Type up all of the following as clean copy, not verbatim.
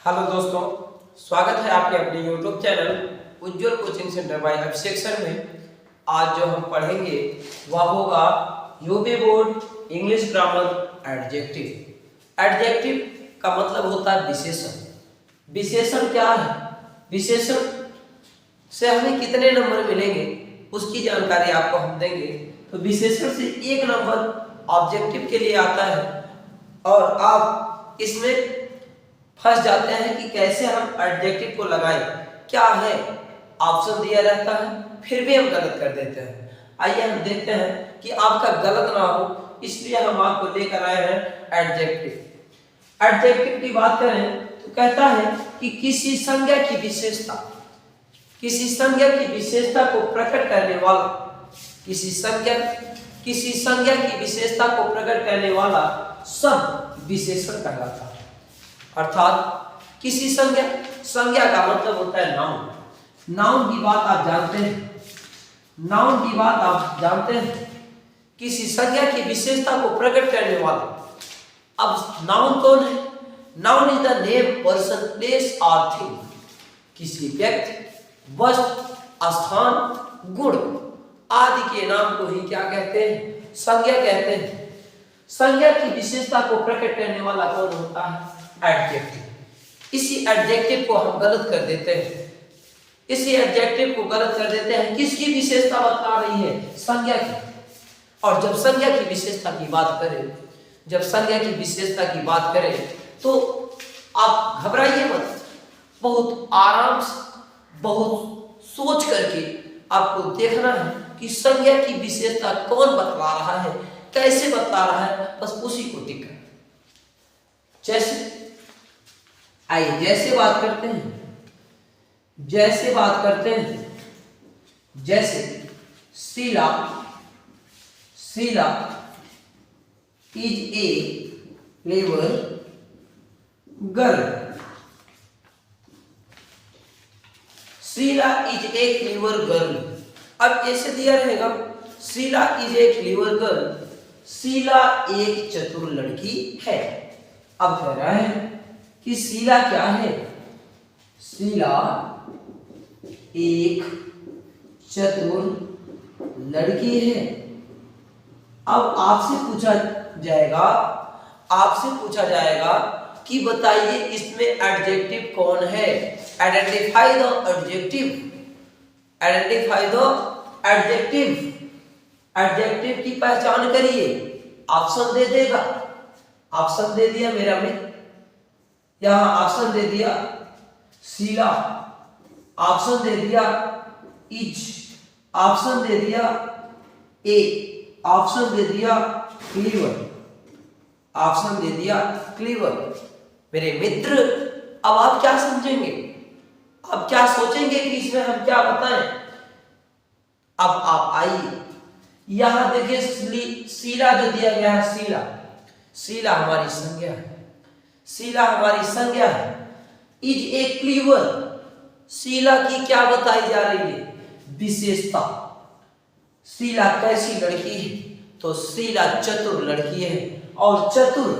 Hello दोस्तों, स्वागत है आपके अपने YouTube चैनल उज्जवल कोचिंग सेंटर बाय अभिषेक सर में। आज जो हम पढ़ेंगे वह होगा UP board English grammar adjective. Adjective का मतलब होता है विशेषण। विशेषण क्या है? विशेषण से हमें कितने नंबर मिलेंगे उसकी जानकारी आपको हम देंगे। तो विशेषण से 1 नंबर ऑब्जेक्टिव के लिए आता है और आप इसमें फंस जाते हैं कि कैसे हम एडजेक्टिव को लगाएं। क्या है, ऑप्शन दिया रहता है फिर भी हम गलत कर देते हैं। आइए हम देखते हैं कि आपका गलत ना हो, इसलिए हम आपको लेकर आए हैं एडजेक्टिव। एडजेक्टिव की बात करें तो कहता है कि किसी संज्ञा की विशेषता, किसी संज्ञा की विशेषता को प्रकट करने वाला, किसी संज्ञा की विशेषता को प्रकट करने वाला शब्द विशेषण कहलाता है। अर्थात किसी संज्ञा का मतलब होता है नाउन। नाउन की बात आप जानते हैं, नाउन की बात आप जानते हैं, किसी संज्ञा की विशेषता को प्रकट करने वाला। अब नाउन कौन है? Noun is the name, person, place और थिंग। किसी व्यक्ति, वस्तु, स्थान, गुण आदि के नाम को ही क्या कहते हैं? संज्ञा कहते हैं। संज्ञा की विशेषता को प्रकट करने वाला कौन होता है? एडजेक्टिव। इसी एडजेक्टिव को हम गलत कर देते हैं, इसी एडजेक्टिव को गलत कर देते हैं। किसकी विशेषता बता रही है? संज्ञा की। और जब संज्ञा की विशेषता की बात करें, जब संज्ञा की विशेषता की बात करें तो आप घबराइए मत, बहुत आराम से, बहुत सोच करके आपको देखना है कि संज्ञा की विशेषता कौन बतला रहा है, कैसे बतला रहा है, बस उसी को टिक। जैसे आइए जैसे बात करते हैं, जैसे बात करते हैं, जैसे Sheela, Sheela is a clever girl. Sheela is a clever girl. अब ऐसे दिया रहेगा, Sheela is a clever girl, Sheela एक चतुर लड़की है। अब कह रहा है कि शीला क्या है? शीला एक चतुर लड़की है। अब आपसे पूछा जाएगा कि बताइए इसमें एडजेक्टिव कौन है? Identify the adjective, identify the adjective. Adjective की पहचान करिए। ऑप्शन दे देगा, ऑप्शन दे दिया मेरा मित्र, यहां ऑप्शन दे दिया शीला, ऑप्शन दे दिया इज, ऑप्शन दे दिया ए, ऑप्शन दे दिया क्लीवर, ऑप्शन दे दिया क्लीवर। मेरे मित्र, अब आप क्या समझेंगे? अब क्या सोचेंगे कि इसमें हम क्या बताएं? अब आप आइए, यहां देखिए शीला जो दिया गया है, शीला, शीला हमारी संज्ञा है, शीला हमारी संज्ञा है। इज ए क्लीवर, शीला की क्या बताई जा रही है? विशेषता। शीला कैसी लड़की है? तो शीला चतुर लड़की है। और चतुर,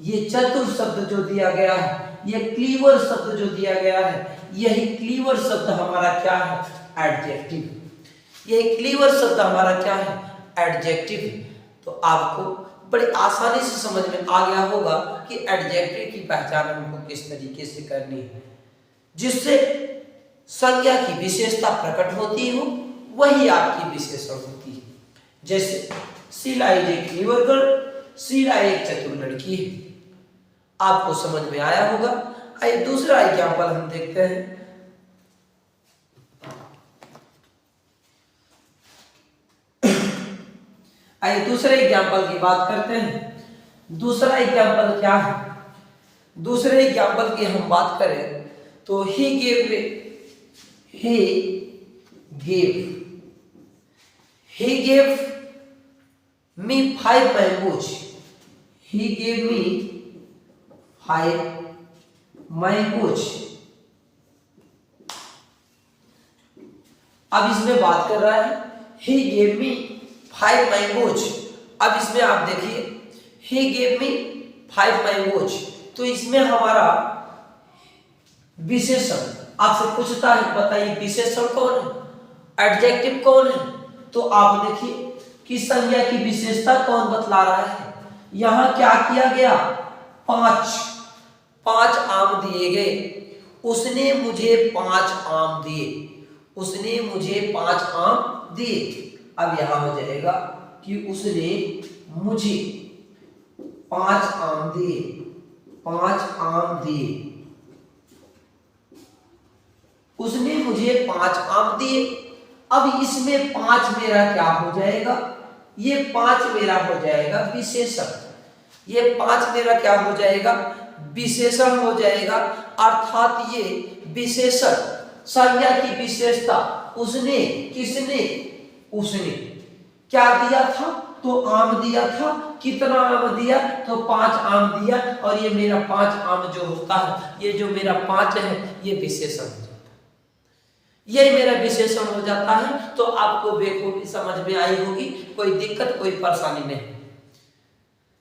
ये चतुर शब्द जो दिया गया है, ये क्लीवर शब्द जो दिया गया है, यही क्लीवर शब्द हमारा क्या है? एडजेक्टिव। यही क्लीवर शब्द हमारा क्या है? एडजेक्टिव। तो आपको बड़ी आसानी से समझ में आ गया होगा कि एडजेक्टिव की पहचान हमको किस तरीके से करनी है। जिससे संज्ञा की विशेषता प्रकट होती हो, वही आपकी विशेषण होती है। जैसे Sheela is a clever girl, Sheela एक चतुर लड़की है। आपको समझ में आया होगा। आइए दूसरा एग्जाम्पल हम देखते हैं। आइए दूसरे एग्जाम्पल की बात करते हैं। दूसरा एग्जाम्पल क्या है? दूसरे एग्जाम्पल की हम बात करें तो he gave me 5 mangoes. He gave me 5 mangoes. अब इसमें बात कर रहा है he gave me 5 mangoes। अब इसमें आप देखिए he gave me 5 mangoes, तो इसमें हमारा विशेषण आपसे पूछता है, बताइए विशेषण कौन है, एडजेक्टिव कौन है। तो आप देखिए कि संज्ञा की विशेषता कौन बतला रहा है। यहां क्या किया गया, पांच आम दिए गए, उसने मुझे 5 आम दिए, उसने मुझे 5 आम दिए। अब यहां हो जाएगा कि उसने मुझे 5 आम दिए, 5 आम दिए, उसने मुझे 5 आम दिए। अब इसमें 5 मेरा क्या हो जाएगा, ये 5 मेरा हो जाएगा विशेषण, ये 5 मेरा क्या हो जाएगा, विशेषण हो जाएगा। अर्थात ये विशेषण संज्ञा की विशेषता उसने, किसने, उसने क्या दिया था, तो आम दिया था। कितना आम दिया, तो 5 आम दिया। और ये मेरा 5 आम जो होता है, ये जो मेरा 5 है, ये विशेषण हो जाता है, ये मेरा विशेषण हो जाता है। तो आपको बेखूबी समझ में आई होगी, कोई दिक्कत कोई परेशानी नहीं,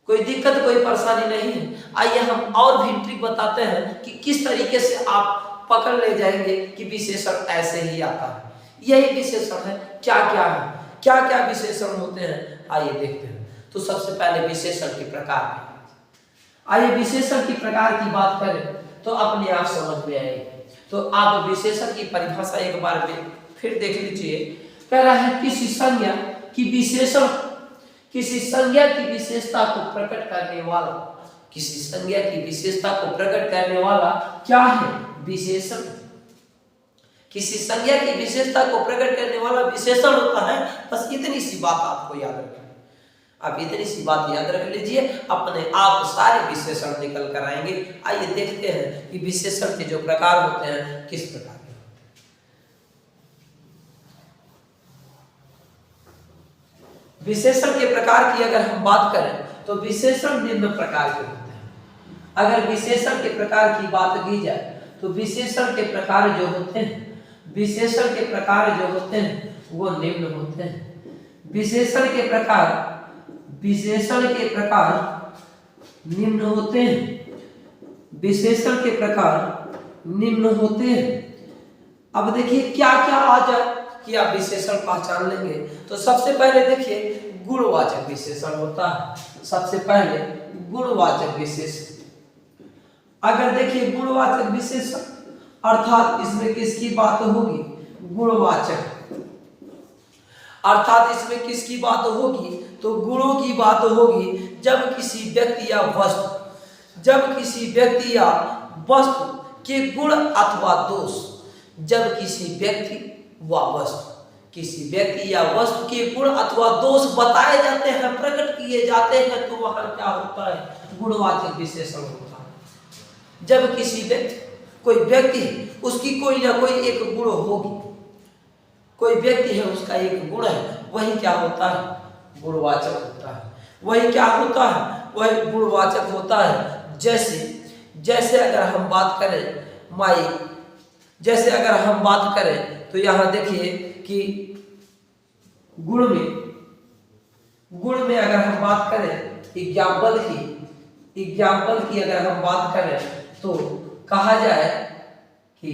कोई दिक्कत कोई परेशानी नहीं है। आइए हम और भी ट्रिक बताते हैं कि किस तरीके से आप पकड़ ले जाएंगे कि विशेषण ऐसे ही आता है। यही विशेषण है, क्या क्या है, क्या क्या विशेषण होते हैं, आइए देखते हैं। तो सबसे पहले विशेषण के प्रकार, आइए विशेषण की प्रकार की बात करें तो अपने आप समझ में आएगी। तो आप विशेषण की परिभाषा एक बार फिर देख लीजिए। कह रहा है किसी संज्ञा की विशेषण, किसी संज्ञा की विशेषता को प्रकट करने वाला, किसी संज्ञा की विशेषता को प्रकट करने वाला क्या है, विशेषण। किसी संज्ञा की विशेषता को प्रकट करने वाला विशेषण होता है। बस इतनी सी बात आपको याद रखनी, आप इतनी सी बात याद रख लीजिए, अपने आप सारे विशेषण निकल कर आएंगे। आइए देखते हैं कि विशेषण के जो प्रकार होते हैं किस प्रकार के। विशेषण के प्रकार की अगर हम बात करें तो विशेषण निम्न प्रकार के होते हैं। अगर विशेषण के प्रकार की बात की जाए तो विशेषण के प्रकार जो होते हैं, विशेषण के प्रकार जो होते हैं वो निम्न होते हैं। विशेषण के प्रकार, विशेषण के प्रकार निम्न होते हैं, विशेषण के प्रकार निम्न होते हैं। अब देखिए क्या क्या आ जाए कि आप विशेषण पहचान लेंगे। तो सबसे पहले देखिए गुणवाचक विशेषण होता है। सबसे पहले गुणवाचक विशेषण, अगर देखिए गुणवाचक विशेषण अर्थात इसमें किसकी बात होगी, गुणवाचक, अर्थात इसमें किसकी बात होगी, तो गुणों की बात होगी। जब किसी व्यक्ति या वस्तु, जब किसी व्यक्ति या वस्तु के गुण अथवा दोष, जब किसी व्यक्ति व वस्तु, किसी व्यक्ति या वस्तु के गुण अथवा दोष बताए जाते हैं, प्रकट किए जाते हैं, तो वहां क्या होता है, गुणवाचक विशेषण होता है। जब किसी व्यक्ति, कोई व्यक्ति, उसकी कोई ना कोई एक गुण होगी, कोई व्यक्ति है उसका एक गुण है, वही क्या होता है, गुणवाचक होता है। वही क्या होता है, वही गुणवाचक होता है। जैसे अगर हम बात करें माई, जैसे अगर हम बात करें तो यहां देखिए कि गुण में अगर हम बात करें एग्जाम्पल की अगर हम बात करें तो कहा जाए कि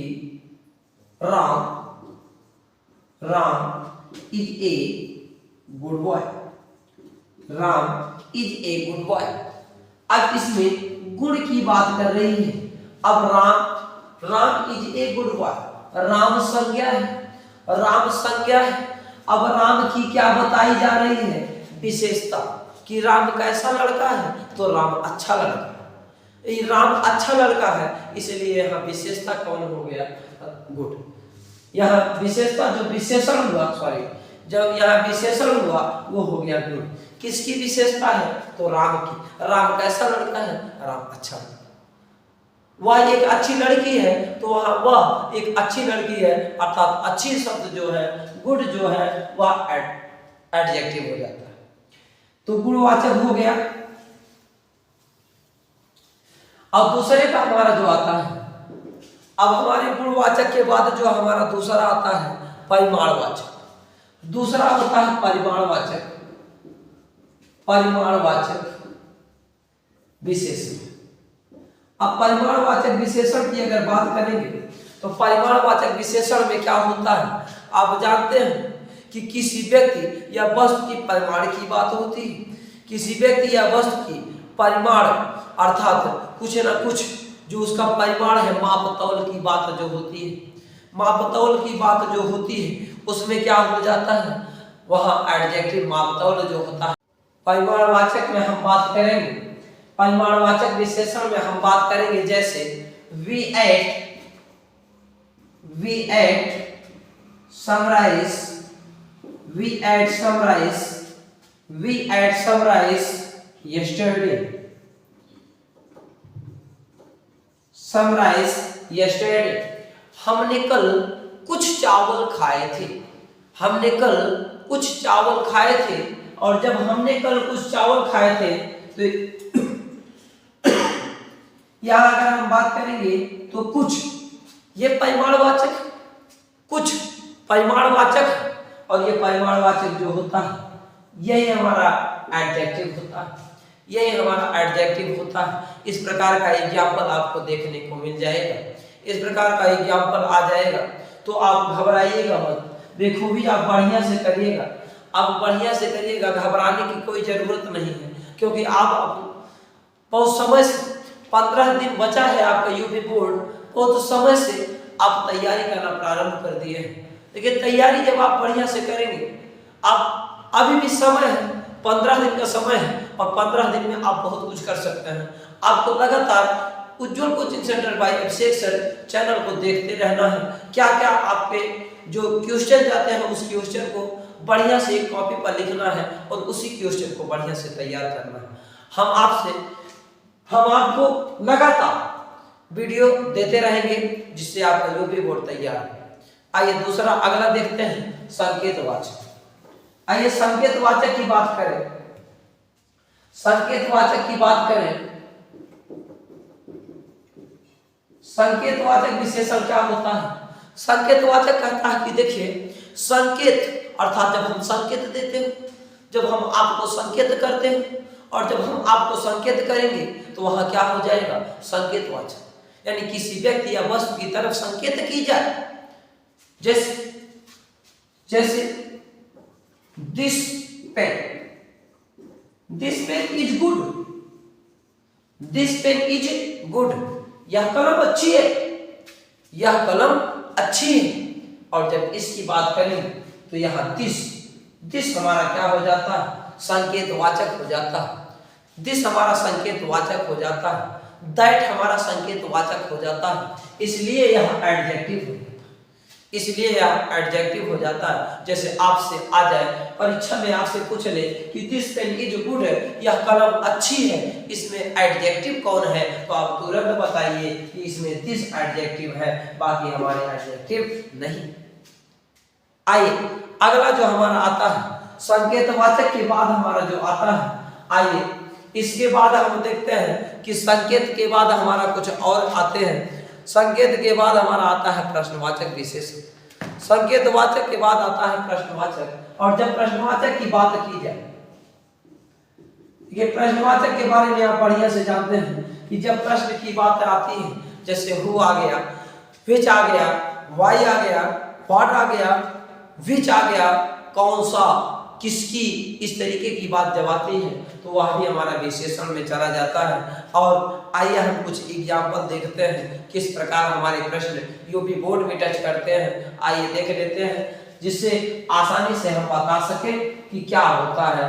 Ram is a good boy, Ram is a good boy. अब इसमें गुण की बात कर रही है। अब Ram is a good boy, Ram संज्ञा है, राम संज्ञा है। अब राम की क्या बताई जा रही है, विशेषता, कि राम कैसा लड़का है, तो राम अच्छा लड़का है, ये राम अच्छा लड़का है, इसलिए यहाँ विशेषता कौन हो गया, गुड। यहाँ विशेषता जो विशेषण हुआ, सॉरी, जब यहाँ विशेषण हुआ वो हो गया गुड। किसकी विशेषता है, तो राम की। राम कैसा लड़का है, राम अच्छा लड़का, वह एक अच्छी लड़की है, तो वह एक अच्छी लड़की है, अर्थात अच्छी शब्द जो है, गुड जो है, वह एडजेक्टिव हो जाता है, तो गुणवाचक हो गया। अब दूसरे का हमारा जो आता है, अब हमारे गुणवाचक के बाद जो हमारा दूसरा आता है परिमाणवाचक। दूसरा होता है परिमाणवाचक, परिमाणवाचक विशेषण। अब परिमाणवाचक विशेषण की अगर बात करेंगे तो परिमाणवाचक विशेषण में क्या होता है, आप जानते हैं कि किसी व्यक्ति या वस्तु की परिमाण की बात होती है। किसी व्यक्ति या वस्तु की परिमाण अर्थात कुछ न कुछ जो उसका परिमाण है, मापतौल की बात जो होती है, मापतौल की बात जो होती है उसमें क्या हो जाता है, वहां एडजेक्टिव मापतौल जो होता है। परिमाणवाचक में हम बात करेंगे, परिमाणवाचक विशेषण में हम बात करेंगे जैसे वी एट summarize yesterday हमने कल कुछ चावल खाए थे, हमने कल कुछ चावल खाए थे। और जब हमने कल कुछ चावल खाए थे तो यहां अगर हम बात करेंगे तो कुछ ये परिमाणवाचक, कुछ परिमाणवाचक और ये परिमाणवाचक जो होता है यही हमारा एडजेक्टिव होता है, यही हमारा एडजेक्टिव होता है। इस प्रकार का एग्जाम्पल आपको देखने को मिल जाएगा, इस प्रकार का एग्जाम्पल आ जाएगा तो आप घबराइएगा मत, बेखूबी आप बढ़िया से करिएगा, आप बढ़िया से करिएगा, घबराने की कोई जरूरत नहीं है, क्योंकि आप बहुत समय से 15 दिन बचा है आपका यूपी बोर्ड, बहुत समय से आप तैयारी करना प्रारंभ कर दिए हैं। लेकिन तैयारी जब आप बढ़िया से करेंगे, आप अभी भी समय है, 15 दिन का समय है और 15 दिन में आप बहुत कुछ कर सकते हैं। आपको लगातार उज्जवल कोचिंग सेंटर बाय अभिषेक सर चैनल को देखते रहना है। क्या क्या आपके जो क्वेश्चन जाते हैं उस क्वेश्चन को बढ़िया से एक कॉपी पर लिखना है और उसी क्वेश्चन को बढ़िया से तैयार करना है। हम आपको लगातार वीडियो देते रहेंगे जिससे आपका यूपी बोर्ड तैयार है। आइए दूसरा अगला देखते हैं, संकेतवाचक। आइए संकेतवाचक की बात करें, संकेतवाचक की बात करें। संकेतवाचक विशेषण क्या होता है? संकेतवाचक कहता है कि देखिए संकेत अर्थात जब हम संकेत देते हैं, जब हम आपको संकेत करते हैं और जब हम आपको संकेत करेंगे तो वहां क्या हो जाएगा, संकेतवाचक। यानी किसी व्यक्ति या वस्तु की तरफ संकेत की जाए, जैसे this pen is good, this pen is good, यह कलम अच्छी है, यह कलम अच्छी है। और जब इसकी बात करें तो यहाँ दिस हमारा क्या हो जाता है, संकेतवाचक हो जाता है। दिस हमारा संकेतवाचक हो जाता है, दैट हमारा संकेतवाचक हो जाता है, इसलिए यह एडजेक्टिव हो जाता है, इसलिए यह एडजेक्टिव हो जाता है। जैसे आपसे आ जाए परीक्षा में आपसे पूछ ले कि दिस पेन इज गुड, यह कलम अच्छी है, इसमें एडजेक्टिव कौन है, तो आप तुरंत बताइए कि इसमें दिस एडजेक्टिव है, बाकी हमारे एडजेक्टिव नहीं। आइए अगला जो हमारा आता है संकेतवाचक के बाद हमारा जो आता है, आइए इसके बाद हम देखते हैं कि संकेत के बाद हमारा कुछ और आते हैं। संकेत के बाद हमारा आता है प्रश्नवाचक विशेषण, संकेतवाचक के बाद आता है प्रश्नवाचक। और जब प्रश्नवाचक की बात की जाए, ये प्रश्नवाचक के बारे में आप बढ़िया से जानते हैं कि जब प्रश्न की बात आती है, जैसे हु आ गया, व्हिच आ गया, व्हाई आ गया, व्हाट आ गया, व्हिच आ गया, कौन सा, किसकी, इस तरीके की बात जब आती है तो वह भी हमारा विशेषण में चला जाता है। और आइए हम कुछ एग्जाम्पल देखते हैं किस प्रकार हमारे प्रश्न यूपी बोर्ड में टच करते हैं। आइए देख लेते हैं जिससे आसानी से हम बता सके कि क्या होता है,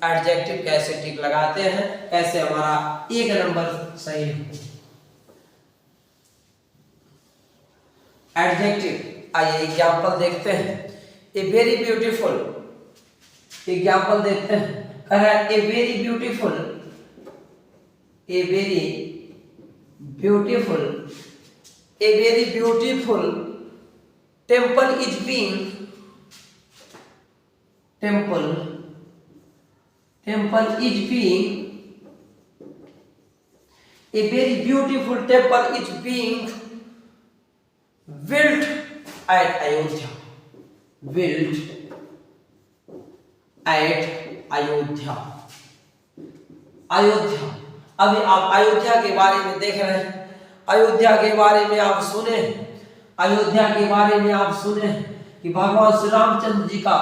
एडजेक्टिव कैसे टिक लगाते हैं, कैसे हमारा 1 नंबर सही है। एडजेक्टिव, आइए एग्जाम्पल देखते हैं। ए वेरी ब्यूटीफुल, एग्जाम्पल देखते हैं, कह रहा है a very beautiful, a very beautiful, a very beautiful temple is being, temple is being, a very beautiful temple is being built at Ayodhya, built at Ayodhya, Ayodhya, अभी आप अयोध्या के बारे में देख रहे हैं, अयोध्या के बारे में आप सुने, अयोध्या के बारे में आप सुने कि भगवान श्री रामचंद्र जी का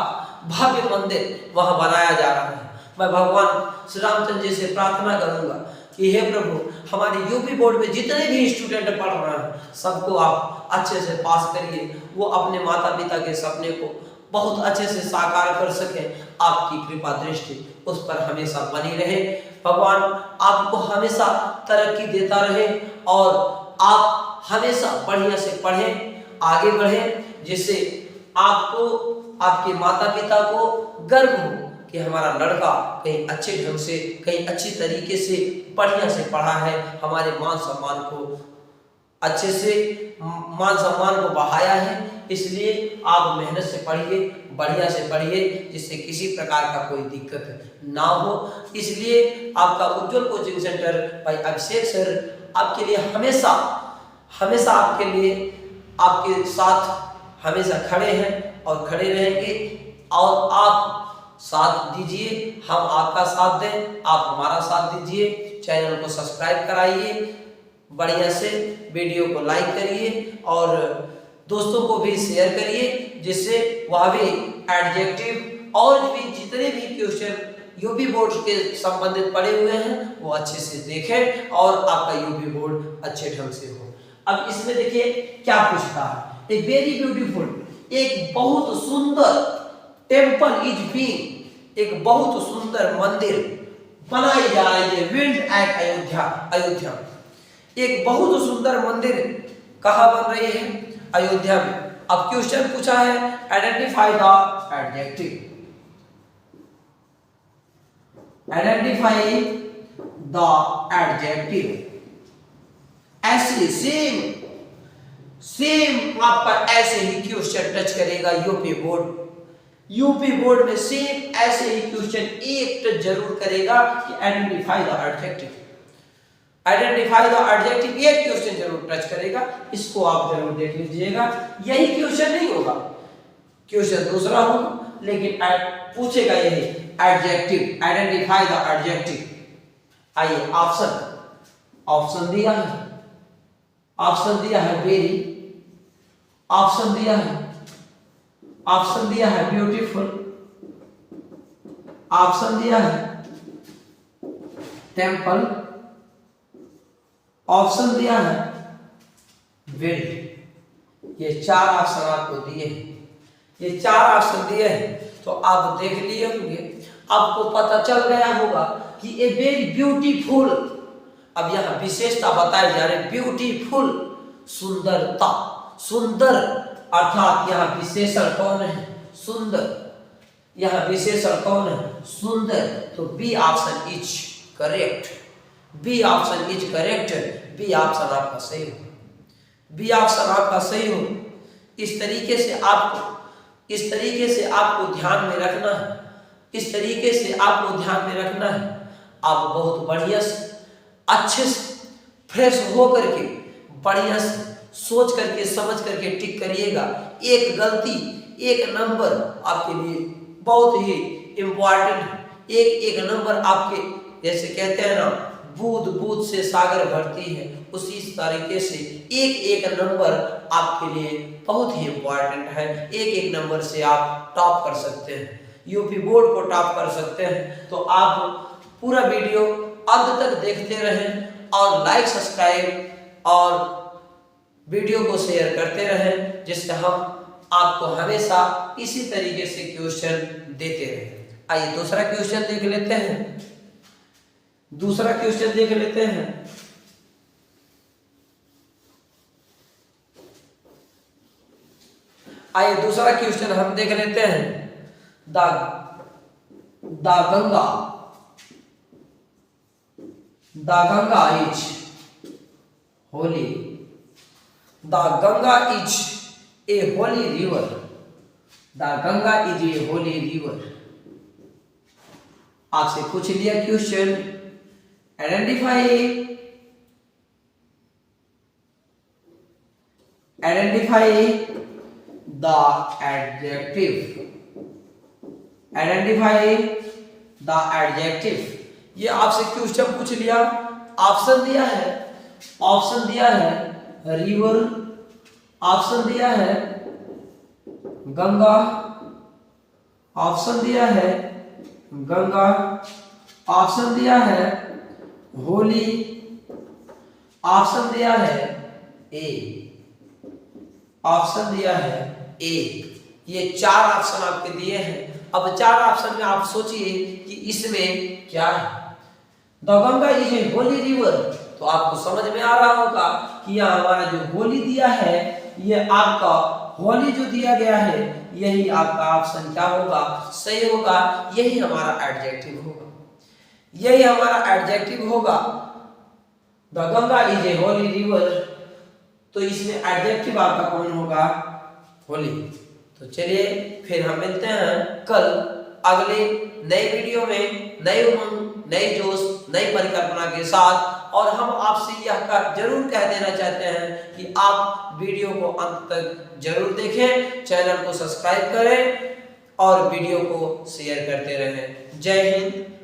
भव्य मंदिर वहां बनाया जा रहा है। मैं भगवान श्री रामचंद्र जी से प्रार्थना करूंगा कि हे प्रभु, हमारे यूपी बोर्ड में जितने भी स्टूडेंट पढ़ रहे हैं सबको आप अच्छे से पास करिए, वो अपने माता पिता के सपने को बहुत अच्छे से साकार कर सके। आपकी कृपा दृष्टि उस पर हमेशा बनी रहे। भगवान आपको हमेशा तरक्की देता रहे और आप हमेशा बढ़िया से पढ़ें, आगे बढ़ें, जिससे आपको, आपके माता पिता को गर्व हो कि हमारा लड़का कहीं अच्छे ढंग से, कहीं अच्छी तरीके से बढ़िया से पढ़ा है, हमारे मान सम्मान को अच्छे से, मान सम्मान को बढ़ाया है। इसलिए आप मेहनत से पढ़िए, बढ़िया से पढ़िए, जिससे किसी प्रकार का कोई दिक्कत ना हो। इसलिए आपका उज्जवल कोचिंग सेंटर भाई अभिषेक सर आपके लिए हमेशा हमेशा आपके लिए, आपके साथ हमेशा खड़े हैं और खड़े रहेंगे। और आप साथ दीजिए, हम आपका साथ दें, आप हमारा साथ दीजिए। चैनल को सब्सक्राइब कराइए, बढ़िया से वीडियो को लाइक करिए और दोस्तों को भी शेयर करिए, जिससे वह भी एडजेक्टिव और भी जितने भी क्वेश्चन यूपी बोर्ड के संबंधित पड़े हुए हैं वो अच्छे से देखें और आपका यूपी बोर्ड अच्छे ढंग से हो। अब इसमें देखिए क्या पूछता है, ए वेरी ब्यूटीफुल, एक बहुत सुंदर टेम्पल इज बीइंग, एक बहुत सुंदर मंदिर बनाई जा रही है, बिल्ड एट अयोध्या, अयोध्या। एक बहुत सुंदर मंदिर कहाँ बन रही है? अयोध्या में। अब क्वेश्चन पूछा है identify the adjective, identify the adjective. ऐसे सेम आपका ऐसे ही क्वेश्चन टच करेगा यूपी बोर्ड। यूपी बोर्ड में सेम ऐसे ही क्वेश्चन एक टच जरूर करेगा कि identify the adjective, identify the adjective, ये क्वेश्चन जरूर टच करेगा। इसको आप जरूर देख लीजिएगा। यही क्वेश्चन नहीं होगा, क्वेश्चन दूसरा होगा, लेकिन पूछेगा यही एडजेक्टिव, आइडेंटिफाई द एडजेक्टिव। आइए ऑप्शन दिया है, ऑप्शन दिया है वेरी, ऑप्शन दिया है, ऑप्शन दिया है ब्यूटीफुल, ऑप्शन दिया है टेम्पल, ऑप्शन दिया है वेरी। ये चार ऑप्शन आपको दिए हैं, ये चार ऑप्शन दिए हैं, तो आप देख लिए होंगे, आपको पता चल गया होगा कि ए वेरी ब्यूटीफुल। अब यहाँ विशेषता बताई जा रही, ब्यूटीफुल, सुंदरता, सुंदर, अर्थात यहाँ विशेषण कौन है? सुंदर। यहाँ विशेषण कौन है? सुंदर। तो B option is correct, B option is correct, B option आपका सही हो, बी ऑप्शन आपका सही हो। इस तरीके से आपको ध्यान में रखना है, इस तरीके से आपको ध्यान में रखना है। आप बहुत बढ़िया से, अच्छे से, फ्रेश हो करके, बढ़िया से सोच करके, समझ करके टिक करिएगा। एक गलती, एक नंबर आपके लिए बहुत ही इम्पोर्टेंट है। एक नंबर आपके, जैसे कहते हैं ना, बूंद बूंद से सागर भरती है, उसी तरीके से एक नंबर आपके लिए बहुत ही इम्पोर्टेंट है। एक नंबर से आप टॉप कर सकते हैं, यूपी बोर्ड को टॉप कर सकते हैं। तो आप पूरा वीडियो अंत तक देखते रहें और लाइक, सब्सक्राइब और वीडियो को शेयर करते रहें, जिससे हम आपको हमेशा इसी तरीके से क्वेश्चन देते रहें। आइए दूसरा क्वेश्चन देख लेते हैं, दूसरा क्वेश्चन देख लेते हैं। आइए दूसरा क्वेश्चन हम देख लेते हैं। The Ganga is Holi, the Ganga is a Holi river, the Ganga is a Holi river. आपसे पूछ लिया question, identify the adjective, identify the adjective. ये आपसे क्वेश्चन पूछ लिया, ऑप्शन दिया है रिवर, ऑप्शन दिया है गंगा, ऑप्शन दिया है गंगा, ऑप्शन दिया है होली, ऑप्शन दिया है ए, ऑप्शन दिया है ए। ये 4 ऑप्शन आपके दिए हैं। अब 4 ऑप्शन में आप सोचिए कि इसमें क्या है। The Ganga is a Holi river, तो आपको समझ में आ रहा होगा कि यहाँ हमारा जो होली दिया है, ये आपका होली जो दिया गया है, यही आपका ऑप्शन क्या होगा, सही होगा। यही हमारा एडजेक्टिव होगा, यही हमारा एडजेक्टिव होगा। The Ganga is a Holi river, तो इसमें एडजेक्टिव आपका कौन होगा, होली। तो चलिए फिर हम मिलते हैं कल अगले नए वीडियो में, नए उमंग, नए जोश, नई परिकल्पना के साथ। और हम आपसे यह जरूर कह देना चाहते हैं कि आप वीडियो को अंत तक जरूर देखें, चैनल को सब्सक्राइब करें और वीडियो को शेयर करते रहें। जय हिंद।